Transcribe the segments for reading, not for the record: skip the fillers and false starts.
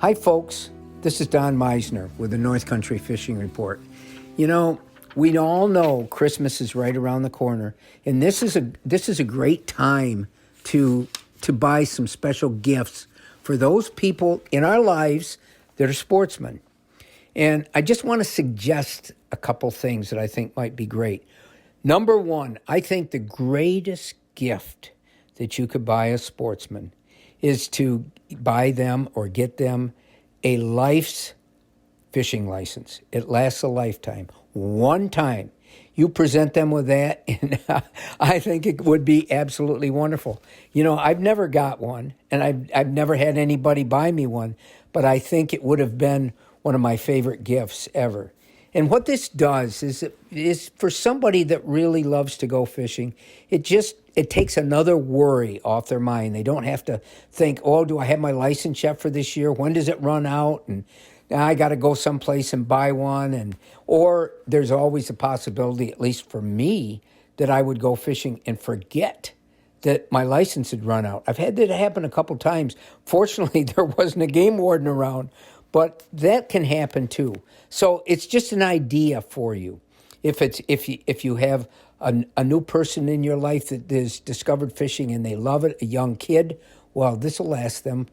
Hi, folks. This is Don Meisner with the North Country Fishing Report. You know, we all know Christmas is right around the corner, and this is a great time to buy some special gifts for those people in our lives that are sportsmen. And I just want to suggest a couple things that I think might be great. Number one, I think the greatest gift that you could buy a sportsman is to buy them or get them a life's fishing license. It lasts a lifetime. One time you present them with that, and I think it would be absolutely wonderful. You know, I've never got one, and I've never had anybody buy me one, but I think it would have been one of my favorite gifts ever. And what this does is for somebody that really loves to go fishing, it takes another worry off their mind. They don't have to think, oh, do I have my license yet for this year? When does it run out? And now I got to go someplace and buy one. Or there's always a possibility, at least for me, that I would go fishing and forget that my license had run out. I've had that happen a couple times. Fortunately, there wasn't a game warden around, but that can happen too. So it's just an idea for you. If you have a new person in your life that has discovered fishing and they love it, a young kid, well, this will last them.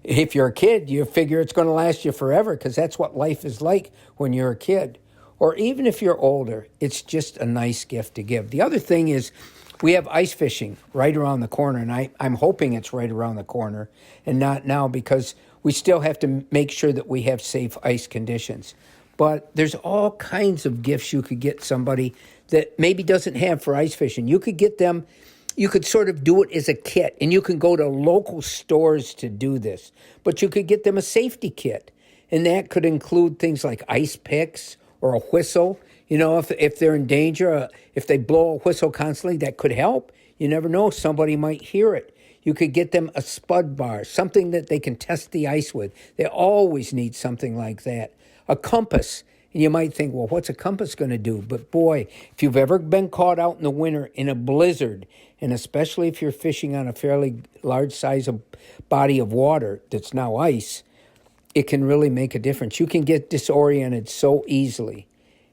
If you're a kid, you figure it's going to last you forever because that's what life is like when you're a kid. Or even if you're older, it's just a nice gift to give. The other thing is we have ice fishing right around the corner, and I'm hoping it's right around the corner and not now because we still have to make sure that we have safe ice conditions. But there's all kinds of gifts you could get somebody that maybe doesn't have for ice fishing. You could get them, you could sort of do it as a kit, and you can go to local stores to do this. But you could get them a safety kit, and that could include things like ice picks or a whistle. You know, if they're in danger, if they blow a whistle constantly, that could help. You never know, somebody might hear it. You could get them a spud bar, something that they can test the ice with. They always need something like that. A compass. And you might think, well, what's a compass going to do? But boy, if you've ever been caught out in the winter in a blizzard, and especially if you're fishing on a fairly large size of body of water that's now ice, it can really make a difference. You can get disoriented so easily.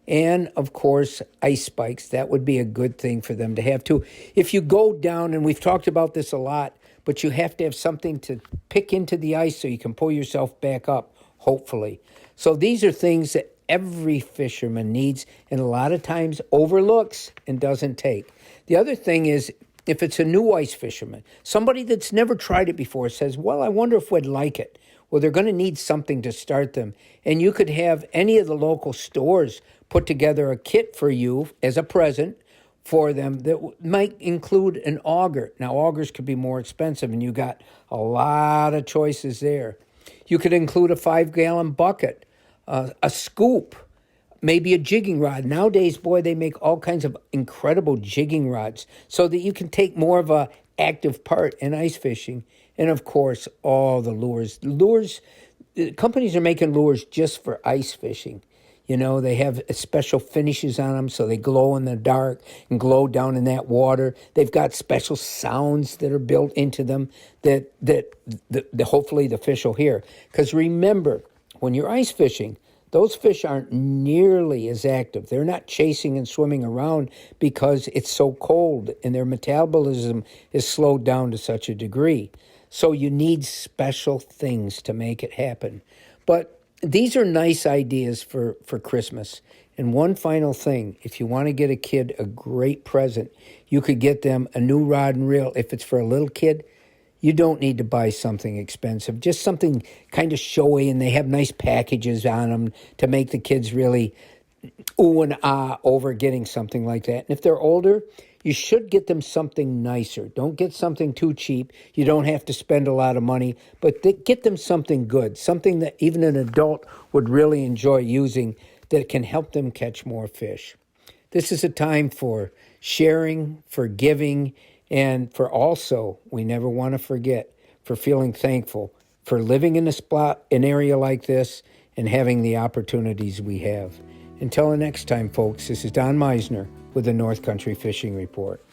And, of course, ice spikes. That would be a good thing for them to have, too. If you go down, and we've talked about this a lot, but you have to have something to pick into the ice so you can pull yourself back up, hopefully. So these are things that every fisherman needs and a lot of times overlooks and doesn't take. The other thing is, if it's a new ice fisherman, somebody that's never tried it before says, well, I wonder if we'd like it. Well, they're going to need something to start them. And you could have any of the local stores put together a kit for you as a present for them that might include an auger. Now, augers could be more expensive, and you got a lot of choices there. You could include a 5-gallon bucket, a scoop, maybe a jigging rod. Nowadays, boy, they make all kinds of incredible jigging rods so that you can take more of a active part in ice fishing. And, of course, all the lures. Companies are making lures just for ice fishing. You know, they have special finishes on them so they glow in the dark and glow down in that water. They've got special sounds that are built into them that hopefully the fish will hear. Because remember, when you're ice fishing, those fish aren't nearly as active. They're not chasing and swimming around because it's so cold and their metabolism is slowed down to such a degree. So you need special things to make it happen. But these are nice ideas for Christmas. And one final thing, if you want to get a kid a great present, you could get them a new rod and reel. If it's for a little kid, you don't need to buy something expensive, just something kind of showy, and they have nice packages on them to make the kids really ooh and ah over getting something like that. And if they're older, you should get them something nicer. Don't get something too cheap. You don't have to spend a lot of money, but get them something good, something that even an adult would really enjoy using that can help them catch more fish. This is a time for sharing, for giving, and for also, we never want to forget, for feeling thankful for living in an area like this and having the opportunities we have. Until the next time, folks, this is Don Meisner with the North Country Fishing Report.